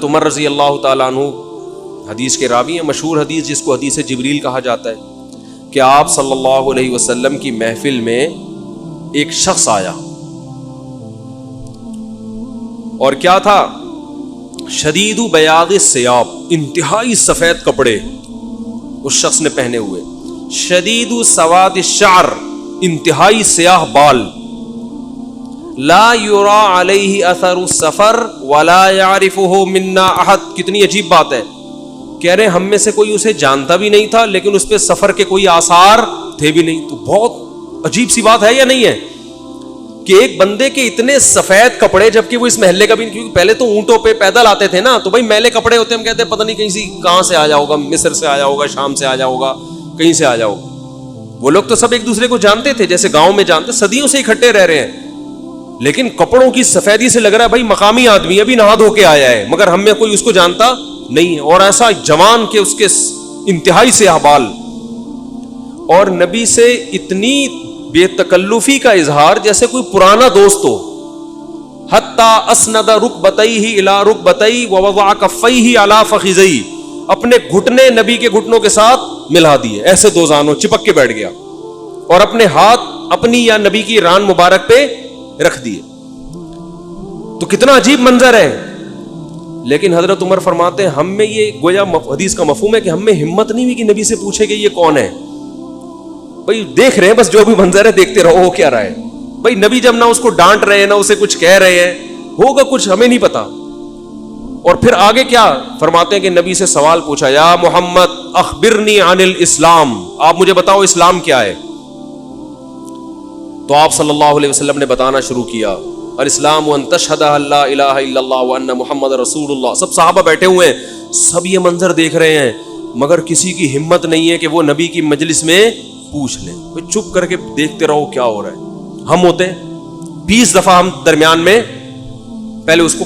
عمر رضی اللہ تعالیٰ عنہ حدیث کے راوی ہیں، مشہور حدیث جس کو حدیث جبریل کہا جاتا ہے کہ آپ صلی اللہ علیہ وسلم کی محفل میں ایک شخص آیا اور کیا تھا؟ شدید بیاض الثیاب، انتہائی سفید کپڑے اس شخص نے پہنے ہوئے، شدید سواد الشعر، انتہائی سیاہ بال، لا یرا علیہ اثر السفر ولا یعرفہ منا احد۔ کتنی عجیب بات ہے، کہہ رہے ہم میں سے کوئی اسے جانتا بھی نہیں تھا لیکن اس پہ سفر کے کوئی آثار تھے بھی نہیں۔ تو بہت عجیب سی بات ہے یا نہیں ہے کہ ایک بندے کے اتنے سفید کپڑے، جبکہ وہ اس محلے کا بھی نہیں، کیونکہ پہلے تو اونٹوں پہ پیدل آتے تھے نا، تو بھائی میلے کپڑے ہوتے، ہم کہتے ہیں پتہ نہیں کہیں سے کہاں سے آیا ہوگا، مصر سے آیا ہوگا، شام سے آیا ہوگا، کہیں سے آیا ہوگا۔ وہ لوگ تو سب ایک دوسرے کو جانتے تھے، جیسے گاؤں میں جانتے، صدیوں سے اکٹھے رہ رہے ہیں، لیکن کپڑوں کی سفیدی سے لگ رہا ہے بھائی مقامی آدمی ابھی نہا دھو کے آیا ہے، مگر ہم میں کوئی اس کو جانتا نہیں ہے، اور ایسا جوان کہ اس کے انتہائی سیاہ بال، اور نبی سے اتنی بے تکلفی کا اظہار جیسے کوئی پرانا دوست ہو، حتی اسند رکبتیہ الی رکبتیہ ووضع کفیہ علی فخذیہ، اپنے گھٹنے نبی کے گھٹنوں کے ساتھ ملا دیے، ایسے دو زانوں چپک کے بیٹھ گیا، اور اپنے ہاتھ اپنی یا نبی کی ران مبارک پہ رکھ دیے۔ تو کتنا عجیب منظر ہے، لیکن حضرت عمر فرماتے ہیں ہم میں یہ گویا حدیث کا مفہوم ہے کہ ہم میں ہمت نہیں ہوئی کہ نبی سے پوچھے کہ یہ کون ہے۔ بھائی دیکھ رہے ہیں بس جو بھی منظر ہے دیکھتے رہو، ہو کیا رہا ہے بھائی، نبی جب نہ اس کو ڈانٹ رہے ہیں نہ اسے کچھ کہہ رہے ہیں، ہوگا کچھ ہمیں نہیں پتا۔ اور پھر آگے کیا فرماتے ہیں کہ نبی سے سوال پوچھا، یا محمد اخبرنی عن الاسلام، آپ مجھے بتاؤ اسلام کیا ہے؟ تو آپ صلی اللہ علیہ وسلم نے بتانا شروع کیا، الاسلام ان تشہد ان لا الہ الا اللہ وان محمد رسول اللہ۔ سب صحابہ بیٹھے ہوئے ہیں، سب یہ منظر دیکھ رہے ہیں، مگر کسی کی ہمت نہیں ہے کہ وہ نبی کی مجلس میں پوچھ لیں۔ چپ کر کے دیکھتے رہو کیا ہو رہا ہے۔ ہم ہوتے 20 دفعہ ہم درمیان میں پہلے اس کو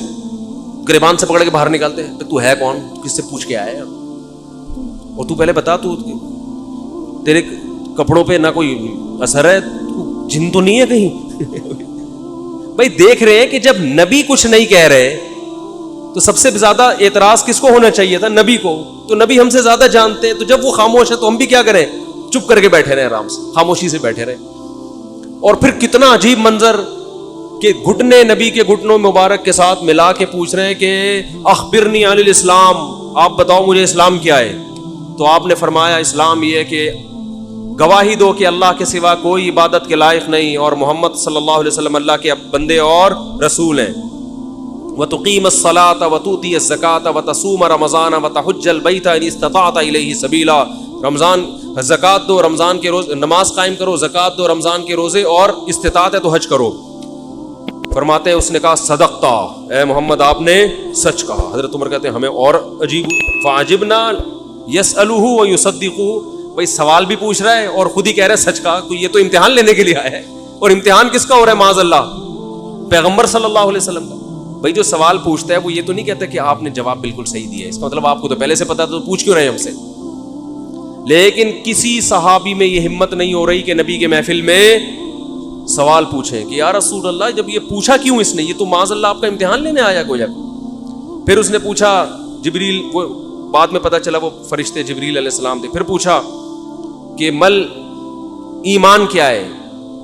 گریبان سے پکڑ کے باہر نکالتے ہیں، تو ہے کون، کس سے پوچھ کے آیا ہے، اور تو پہلے بتا، تو تیرے کپڑوں پہ نہ کوئی اثر ہے، جن تو نہیں ہے کہیں؟ بھائی دیکھ رہے ہیں کہ جب نبی کچھ نہیں کہہ رہے تو سب سے زیادہ اعتراض کس کو ہونا چاہیے تھا؟ نبی کو۔ تو نبی ہم سے زیادہ جانتے ہیں، تو جب وہ خاموش ہے تو ہم بھی کیا کریں؟ چپ کر کے بیٹھے رہے، آرام سے خاموشی سے بیٹھے رہے۔ اور پھر کتنا عجیب منظر کہ گھٹنے نبی کے گھٹنوں مبارک کے ساتھ ملا کے پوچھ رہے ہیں کہ اخبرنی عن الاسلام، آپ بتاؤ مجھے اسلام کیا ہے؟ تو آپ نے فرمایا اسلام یہ ہے کہ گواہی دو کہ اللہ کے سوا کوئی عبادت کے لائق نہیں، اور محمد صلی اللہ علیہ وسلم اللہ کے بندے اور رسول ہیں، وَتُقِيمَ الصَّلَاةَ وَتُؤْتِيَ الزَّكَاةَ وَتَصُومَ رَمَضَانَ وَتَحُجَّ الْبَيْتَ إِنِ اسْتَطَعْتَ إِلَيْهِ سَبِيلًا، رمضان زکات دو، رمضان کے روز نماز قائم کرو، زکات دو، رمضان کے روزے، اور استطاعت ہے تو حج کرو۔ فرماتے ہیں اس نے کہا صدقتا، اے محمد آپ نے سچ کہا۔ حضرت عمر کہتے ہیں ہمیں اور عجیب، فَعَجِبْنَا يَسْأَلُهُ وَيُصَدِّقُهُ، بھائی سوال بھی پوچھ رہا ہے اور خود ہی کہہ رہا ہے سچ کہا، تو یہ تو امتحان لینے کے لیے آیا ہے، اور امتحان کس کا ہو رہا ہے؟ معاذ اللہ پیغمبر صلی اللہ علیہ وسلم کا۔ بھائی جو سوال پوچھتا ہے وہ یہ تو نہیں کہتا کہ آپ نے جواب بالکل صحیح دیا ہے، اس کا مطلب آپ کو تو پہلے سے پتا تو پوچھ کیوں رہے ہیں ہم سے؟ لیکن کسی صحابی میں یہ ہمت نہیں ہو رہی کہ نبی کے محفل میں سوال پوچھیں کہ یا رسول اللہ جب یہ پوچھا کیوں اس نے، یہ تو معاذ اللہ آپ کا امتحان لینے آیا گویا۔ پھر اس نے پوچھا، جبریل، وہ بعد میں پتا چلا وہ فرشتے جبریل علیہ السلام تھے، پھر پوچھا کہ مل ایمان کیا ہے،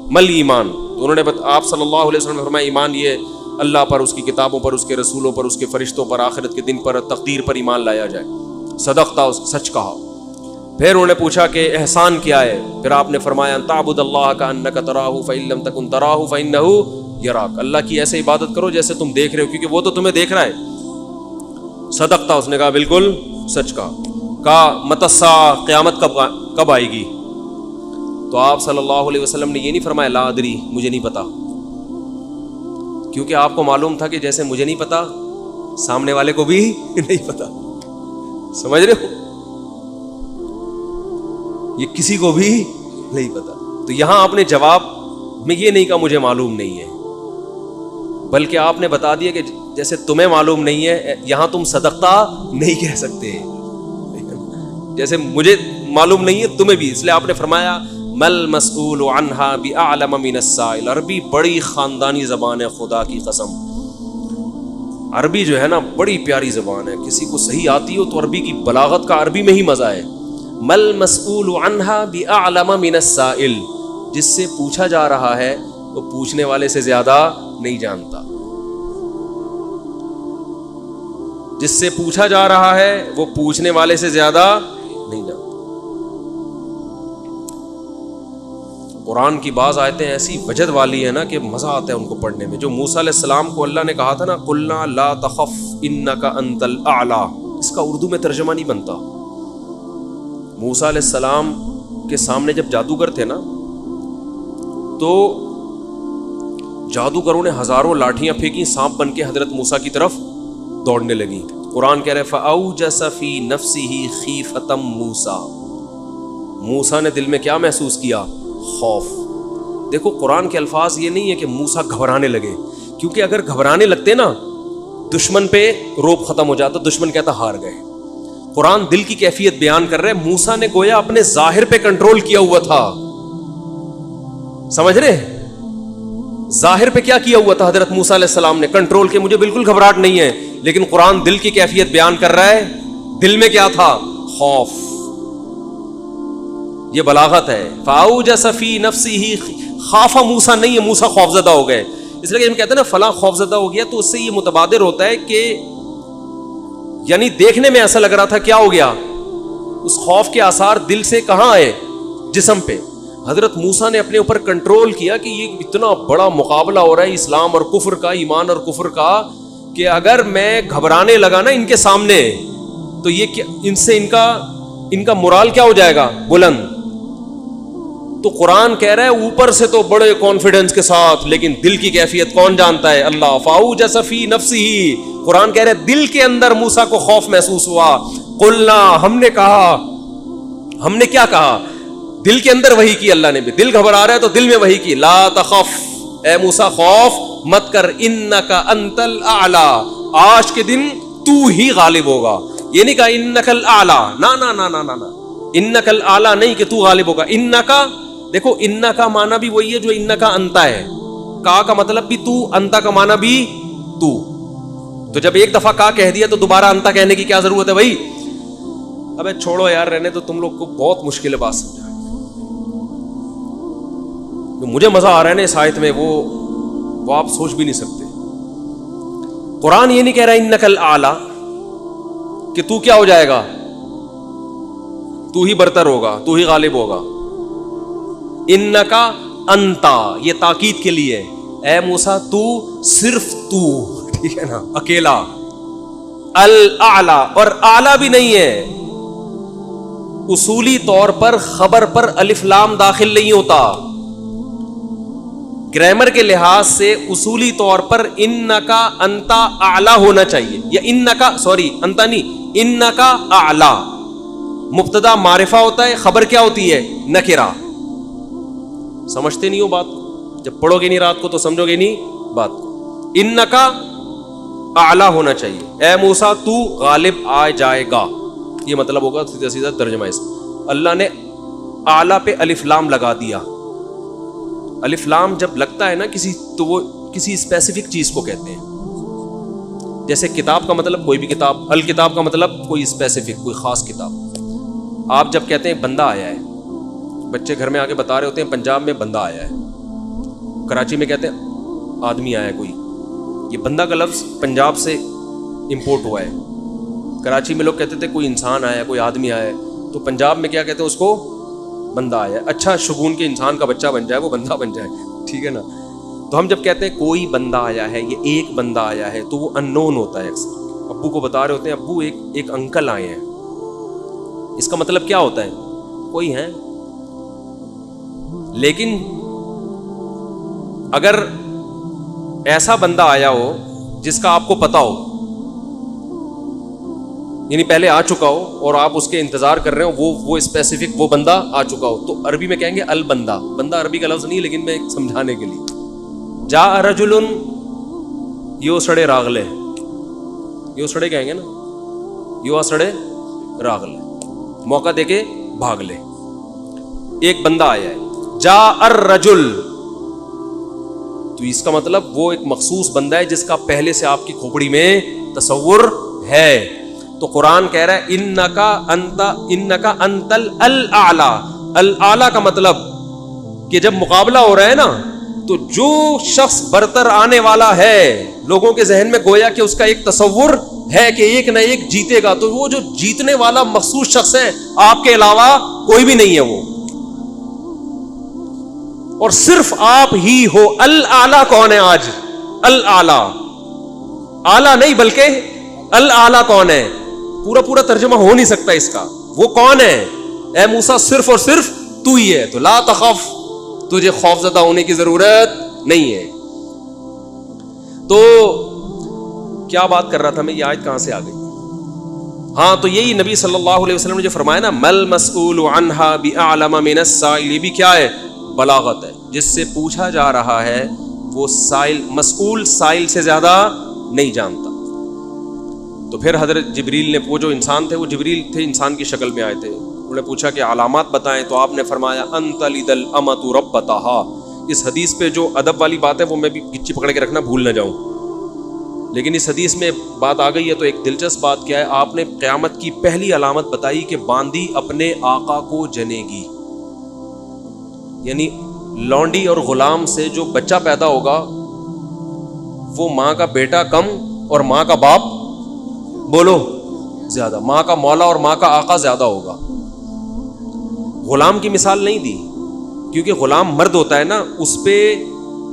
مل ایمان؟ تو انہوں نے آپ صلی اللہ علیہ وسلم نے فرمایا ایمان یہ اللہ پر، اس کی کتابوں پر، اس کے رسولوں پر، اس کے فرشتوں پر، آخرت کے دن پر، تقدیر پر ایمان لایا جائے۔ صدقتا، سچ کہا۔ پھر انہوں نے پوچھا کہ احسان کیا ہے؟ پھر آپ نے فرمایا ان تعبد اللہ کأنک تراہ فإن لم تکن تراہ فإنہ یراک، اللہ کی ایسے عبادت کرو جیسے تم دیکھ رہے ہو، کیونکہ وہ تو تمہیں دیکھ رہا ہے۔ صدقتا، اس نے کہا بالکل سچ کہا۔ کہا متی الساعۃ، قیامت کب آئے گی؟ تو آپ صلی اللہ علیہ وسلم نے یہ نہیں فرمایا لا ادری، مجھے نہیں پتا، کیونکہ آپ کو معلوم تھا کہ جیسے مجھے نہیں پتا سامنے والے کو بھی نہیں پتا، سمجھ رہے ہو؟ یہ کسی کو بھی نہیں پتا۔ تو یہاں آپ نے جواب میں یہ نہیں کہا مجھے معلوم نہیں ہے، بلکہ آپ نے بتا دیا کہ جیسے تمہیں معلوم نہیں ہے، یہاں تم صدقتا نہیں کہہ سکتے، جیسے مجھے معلوم نہیں ہے تمہیں بھی، اس لیے آپ نے فرمایا مل مسئول عنہا بأعلم من السائل۔ عربی بڑی خاندانی زبان ہے، خدا کی قسم، عربی جو ہے نا بڑی پیاری زبان ہے, کسی کو صحیح آتی ہو تو عربی کی بلاغت کا عربی میں ہی مزہ ہے. مل مسئول عنہا بأعلم من السائل, جس سے پوچھا جا رہا ہے وہ پوچھنے والے سے زیادہ نہیں جانتا. جس سے پوچھا جا رہا ہے وہ پوچھنے والے سے زیادہ نہیں جانتا. قرآن کی بعض آیتیں ایسی وجد والی ہیں نا کہ مزہ آتا ہے ان کو پڑھنے میں. جو موسیٰ علیہ السلام کو اللہ نے کہا تھا نا قلنا لا تخف انک انت الاعلی, اس کا اردو میں ترجمہ نہیں بنتا. موسیٰ علیہ السلام کے سامنے جب جادوگر تھے نا تو جادوگروں نے ہزاروں لاٹھیاں پھینکی, سانپ بن کے حضرت موسیٰ کی طرف دوڑنے لگی. قرآن کہہ رہے فَأَوْجَسَ فِي نَفْسِهِ خِیفَةً مُوسیٰ, موسیٰ نے دل میں کیا محسوس کیا؟ خوف. دیکھو قرآن کے الفاظ یہ نہیں ہے کہ موسیٰ گھبرانے لگے, کیونکہ اگر گھبرانے لگتے نا دشمن پہ روب ختم ہو جاتا, دشمن کہتا ہار گئے. قرآن دل کی کیفیت بیان کر رہے, موسیٰ نے گویا اپنے ظاہر پہ کنٹرول کیا ہوا تھا. سمجھ رہے, ظاہر پہ کیا کیا ہوا تھا حضرت موسیٰ علیہ السلام نے کنٹرول کے, مجھے بالکل گھبراہٹ نہیں ہے. لیکن قرآن دل کی کیفیت بیان کر رہا ہے, دل میں کیا تھا؟ خوف. یہ بلاغت ہے. فاوجس فی نفسہ, خاف موسیٰ نہیں ہے موسیٰ خوف زدہ ہو گئے. اس لیے ہم کہتے ہیں نا فلاں خوف زدہ ہو گیا, تو اس سے یہ متبادر ہوتا ہے کہ یعنی دیکھنے میں ایسا لگ رہا تھا کیا ہو گیا, اس خوف کے آثار دل سے کہاں آئے؟ جسم پہ. حضرت موسیٰ نے اپنے اوپر کنٹرول کیا کہ یہ اتنا بڑا مقابلہ ہو رہا ہے اسلام اور کفر کا, ایمان اور کفر کا, کہ اگر میں گھبرانے لگا نا ان کے سامنے تو یہ کیا, ان سے ان کا مورال کیا ہو جائے گا؟ بلند. تو قرآن کہہ رہا ہے اوپر سے تو بڑے کانفیڈنس کے ساتھ, لیکن دل کی کیفیت کون جانتا ہے؟ اللہ. فاوجس فی نفسہ, قرآن کہہ رہا ہے دل کے اندر موسیٰ کو خوف محسوس ہوا. قلنا, ہم نے کہا, ہم نے کیا کہا؟ دل کے اندر وحی کی اللہ نے بھی. دل گھبرا رہا ہے تو دل میں وحی کی, لا تخف, اے موسیٰ خوف مت کر, انک انت الاعلی, آج کے دن تو ہی غالب ہوگا. یہ نہیں کہا انک الاعلی, نا نا نا نا نا, انک الاعلی نہیں کہ تو غالب ہوگا. انکا, دیکھو انکا کا معنی بھی وہی ہے جو انکا انتا ہے, کا کا مطلب بھی تو, انتا کا معنی بھی تو. تو جب ایک دفعہ کا کہہ دیا تو دوبارہ انتا کہنے کی کیا ضرورت ہے بھائی؟ ابے چھوڑو یار, رہنے تو تم لوگ کو بہت مشکل ہے بات سمجھا. جو مجھے مزہ آ رہا ہے نا اس آیت میں وہ آپ سوچ بھی نہیں سکتے. قرآن یہ نہیں کہہ رہا انک الاعلی کہ تو کیا ہو جائے گا, تو ہی برتر ہوگا, تو ہی غالب ہوگا. انکا انتا, یہ تاکید کے لیے, اے موسیٰ تو, صرف تو, ٹھیک ہے نا, اکیلا. الاعلی, اور اعلی بھی نہیں ہے. اصولی طور پر خبر پر الف لام داخل نہیں ہوتا. گرامر کے لحاظ سے اصولی طور پر انکا انتا اعلی ہونا چاہیے, یا انکا, سوری انتا نہیں, انکا اعلی. مبتدا معرفہ ہوتا ہے, خبر کیا ہوتی ہے؟ نکرہ. سمجھتے نہیں ہو بات کو, جب پڑھو گے نہیں رات کو تو سمجھو گے نہیں بات کو. انکا اعلی ہونا چاہیے, اے موسیٰ تو غالب آ جائے گا, یہ مطلب ہوگا سیدھا سیدھا ترجمہ اس. اللہ نے اعلی پہ الف لام لگا دیا. الف لام جب لگتا ہے نا کسی, تو وہ کسی اسپیسیفک چیز کو کہتے ہیں. جیسے کتاب کا مطلب کوئی بھی کتاب, الکتاب کا مطلب کوئی اسپیسیفک, کوئی خاص کتاب. آپ جب کہتے ہیں بندہ آیا ہے, بچے گھر میں آ کے بتا رہے ہوتے ہیں پنجاب میں بندہ آیا ہے, کراچی میں کہتے ہیں آدمی آیا ہے کوئی. یہ بندہ کا لفظ پنجاب سے امپورٹ ہوا ہے. کراچی میں لوگ کہتے تھے کوئی انسان آیا ہے, کوئی آدمی آیا ہے, تو پنجاب میں کیا کہتے ہیں اس کو؟ بندہ آیا ہے. اچھا شگون کے انسان کا بچہ بن جائے وہ بندہ بن جائے, ٹھیک ہے نا. تو ہم جب کہتے ہیں کوئی بندہ آیا ہے, یہ ایک بندہ آیا ہے, تو وہ ان نون ہوتا ہے. ابو کو بتا رہے ہوتے ہیں ابو ایک انکل آئے ہیں, اس کا مطلب کیا ہوتا ہے؟ کوئی ہے. لیکن اگر ایسا بندہ آیا ہو جس کا آپ کو پتا ہو, یعنی پہلے آ چکا ہو اور آپ اس کے انتظار کر رہے ہو, وہ اسپیسیفک وہ بندہ آ چکا ہو, تو عربی میں کہیں گے البندہ. بندہ عربی کا لفظ نہیں, لیکن میں سمجھانے کے لیے. جا رجل یو سڑے راغلے, یو سڑے کہیں گے نا, یو آ سڑے راغلے, موقع دے کے بھاگ لے. ایک بندہ آیا ہے. جا الرجل, تو اس کا مطلب وہ ایک مخصوص بندہ ہے جس کا پہلے سے آپ کی کھوپڑی میں تصور ہے. تو قرآن کہہ رہا ہے انکا انت الاعلی. الاعلی کا مطلب کہ جب مقابلہ ہو رہا ہے نا تو جو شخص برتر آنے والا ہے لوگوں کے ذہن میں گویا کہ اس کا ایک تصور ہے کہ ایک نہ ایک جیتے گا, تو وہ جو جیتنے والا مخصوص شخص ہے آپ کے علاوہ کوئی بھی نہیں ہے وہ, اور صرف آپ ہی ہو. الاعلی کون ہے آج؟ الاعلی, اعلی نہیں بلکہ الاعلی کون ہے؟ پورا ترجمہ ہو نہیں سکتا اس کا. وہ کون ہے؟ اے موسیٰ صرف اور صرف تو ہی ہے. تو لا تخف, تجھے خوف زدہ ہونے کی ضرورت نہیں ہے. تو کیا بات کر رہا تھا میں, یہ آیت کہاں سے آ گئی؟ ہاں, تو یہی نبی صلی اللہ علیہ وسلم نے جو فرمایا نا مل مسئول عنہا بأعلم من السائل, یہ بھی کیا ہے؟ بلاغت ہے. جس سے پوچھا جا رہا ہے وہ سائل, مسئول سائل سے زیادہ نہیں جانتا. تو پھر حضرت جبریل نے, وہ جو انسان تھے وہ جبریل تھے, انسان کی شکل میں آئے تھے, انہوں نے پوچھا کہ علامات بتائیں, تو آپ نے فرمایا انت لد الامۃ ربتہا. اس حدیث پہ جو ادب والی بات ہے وہ میں بھی گچی پکڑ کے رکھنا بھول نہ جاؤں, لیکن اس حدیث میں بات آ گئی ہے. تو ایک دلچسپ بات کیا ہے, آپ نے قیامت کی پہلی علامت بتائی کہ باندی اپنے آقا کو جنے گی. یعنی لونڈی اور غلام سے جو بچہ پیدا ہوگا وہ ماں کا بیٹا کم اور ماں کا باپ بولو زیادہ, ماں کا مولا اور ماں کا آقا زیادہ ہوگا. غلام کی مثال نہیں دی کیونکہ غلام مرد ہوتا ہے نا, اس پہ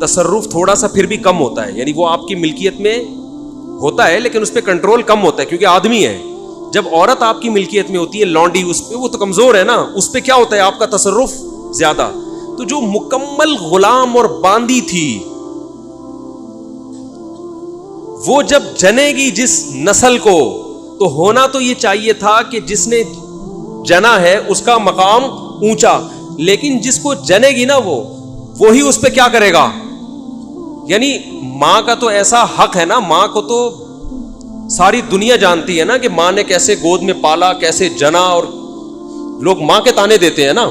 تصرف تھوڑا سا پھر بھی کم ہوتا ہے, یعنی وہ آپ کی ملکیت میں ہوتا ہے لیکن اس پہ کنٹرول کم ہوتا ہے کیونکہ آدمی ہے. جب عورت آپ کی ملکیت میں ہوتی ہے لونڈی, اس پہ وہ تو کمزور ہے نا, اس پہ کیا ہوتا ہے آپ کا تصرف زیادہ. تو جو مکمل غلام اور باندی تھی وہ جب جنے گی جس نسل کو, تو ہونا تو یہ چاہیے تھا کہ جس نے جنا ہے اس کا مقام اونچا, لیکن جس کو جنے گی نا وہی اس پہ کیا کرے گا. یعنی ماں کا تو ایسا حق ہے نا, ماں کو تو ساری دنیا جانتی ہے نا کہ ماں نے کیسے گود میں پالا, کیسے جنا, اور لوگ ماں کے تانے دیتے ہیں نا.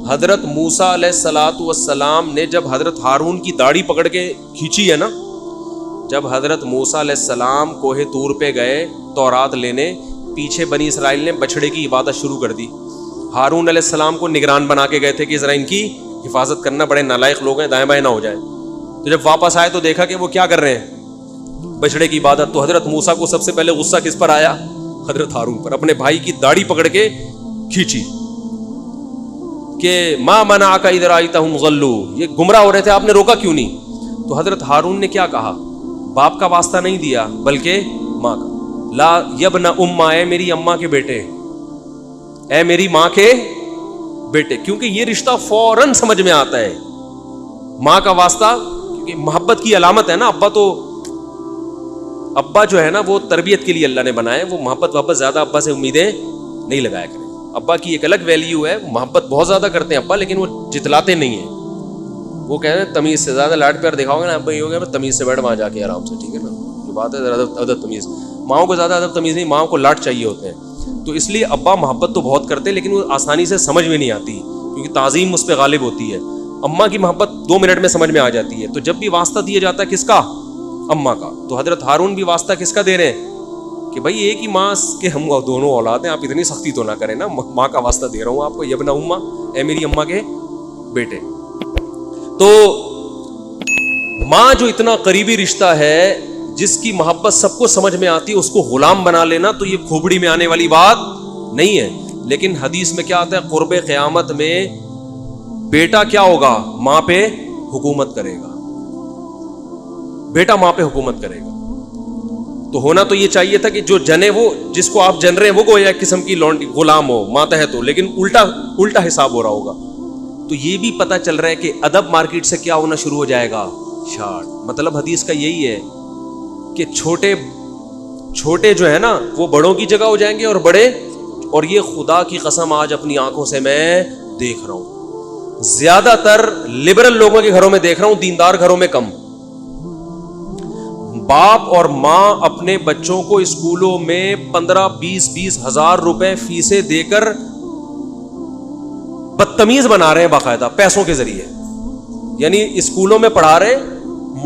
حضرت موسیٰ علیہ الصلوۃ والسلام نے جب حضرت ہارون کی داڑھی پکڑ کے کھینچی ہے نا, جب حضرت موسیٰ علیہ السلام کوہ طور پہ گئے تورات لینے, پیچھے بنی اسرائیل نے بچڑے کی عبادت شروع کر دی. ہارون علیہ السلام کو نگران بنا کے گئے تھے کہ ذرا ان کی حفاظت کرنا, بڑے نالائق لوگ ہیں, دائیں بائیں نہ ہو جائے. تو جب واپس آئے تو دیکھا کہ وہ کیا کر رہے ہیں, بچڑے کی عبادت. تو حضرت موسیٰ کو سب سے پہلے غصہ کس پر آیا؟ حضرت ہارون پر. اپنے بھائی کی داڑھی پکڑ کے کھینچی کہ ما منعک اذ رأیتہم ضلوا, یہ گمراہ ہو رہے تھے, آپ نے روکا کیوں نہیں؟ تو حضرت ہارون نے کیا کہا, باپ کا واسطہ نہیں دیا بلکہ ماں کا. لا یبن اماں, اے میری اماں کے بیٹے, اے میری ماں کے بیٹے, کیونکہ یہ رشتہ فوراً سمجھ میں آتا ہے. ماں کا واسطہ کیونکہ محبت کی علامت ہے نا. ابا جو ہے نا وہ تربیت کے لیے اللہ نے بنائے, وہ محبت زیادہ ابا سے امیدیں نہیں لگایا کریں. ابا کی ایک الگ ویلیو ہے, محبت بہت زیادہ کرتے ہیں ابا, لیکن وہ جتلاتے نہیں ہیں. وہ کہہ رہے ہیں تمیز سے زیادہ لاڈ پیار دکھاؤ گے نا ابا, یہ ہو گیا تمیز سے بیٹھ وہاں جا کے آرام سے, ٹھیک ہے نا, جو بات ہے ادب تمیز. ماؤں کو زیادہ ادب تمیز نہیں, ماؤں کو لاڈ چاہیے ہوتے ہیں. تو اس لیے ابا محبت تو بہت کرتے ہیں لیکن وہ آسانی سے سمجھ میں نہیں آتی کیونکہ تعظیم اس پہ غالب ہوتی ہے. اماں کی محبت 2 منٹ میں سمجھ میں آ جاتی ہے. تو جب بھی واسطہ دیا جاتا ہے کس کا؟ اماں کا. تو حضرت ہارون بھی واسطہ کس کا دے رہے ہیں کہ بھائی ایک ہی ماں کے ہم دونوں اولاد ہیں, آپ اتنی سختی تو نہ کریں نا, ماں کا واسطہ دے رہا ہوں آپ کو, یبن اماں, اے میری اماں کے بیٹے. تو ماں جو اتنا قریبی رشتہ ہے, جس کی محبت سب کو سمجھ میں آتی ہے, اس کو غلام بنا لینا تو یہ کھوپڑی میں آنے والی بات نہیں ہے. لیکن حدیث میں کیا آتا ہے, قرب قیامت میں بیٹا کیا ہوگا, ماں پہ حکومت کرے گا, بیٹا ماں پہ حکومت کرے گا. تو ہونا تو یہ چاہیے تھا کہ جو جنے, وہ جس کو آپ جن رہے ہیں وہ کوئی ایک قسم کی لونڈی غلام ہو, ماتحت ہو, لیکن الٹا حساب ہو رہا ہوگا. تو یہ بھی پتہ چل رہا ہے کہ ادب مارکیٹ سے کیا ہونا شروع ہو جائے گا, شارٹ. مطلب حدیث کا یہی ہے کہ چھوٹے جو ہے نا وہ بڑوں کی جگہ ہو جائیں گے, اور بڑے, اور یہ خدا کی قسم آج اپنی آنکھوں سے میں دیکھ رہا ہوں, زیادہ تر لبرل لوگوں کے گھروں میں دیکھ رہا ہوں, دیندار گھروں میں کم. باپ اور ماں اپنے بچوں کو اسکولوں میں 15-20 ہزار روپے فیسیں دے کر بدتمیز بنا رہے ہیں باقاعدہ پیسوں کے ذریعے. یعنی اسکولوں میں پڑھا رہے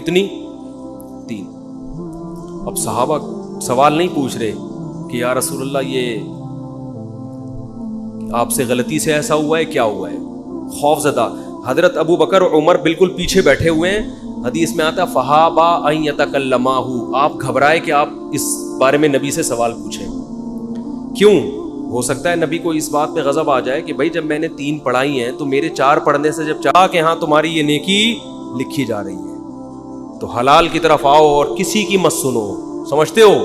کتنی؟ 3. اب صحابہ سوال نہیں پوچھ رہے کہ یا رسول اللہ یہ آپ سے غلطی سے ایسا ہوا ہے، کیا ہوا ہے؟ خوف زدہ. حضرت ابو بکر اور عمر بالکل پیچھے بیٹھے ہوئے ہیں. حدیث میں آتا فہابا ان یتکلما، آپ گھبرائے کہ آپ اس بارے میں نبی سے سوال پوچھیں. کیوں؟ ہو سکتا ہے نبی کو اس بات پہ غضب آ جائے کہ بھائی جب میں نے 3 پڑھائی ہیں تو میرے 4 پڑھنے سے جب چاہا کہ ہاں تمہاری یہ نیکی لکھی جا رہی ہے تو حلال کی طرف آؤ اور کسی کی مت سنو. سمجھتے ہو؟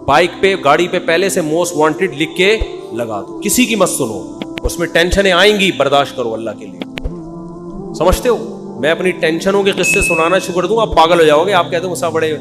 بائک پہ گاڑی پہ پہلے سے موسٹ وانٹیڈ لکھ کے لگا دو، کسی کی مت سنو. اس میں ٹینشنیں آئیں گی، برداشت کرو اللہ کے لیے. سمجھتے ہو؟ میں اپنی ٹینشنوں کے قصے سنانا شروع کر دوں آپ پاگل ہو جاؤ گے. آپ کہتے ہو مسا بڑے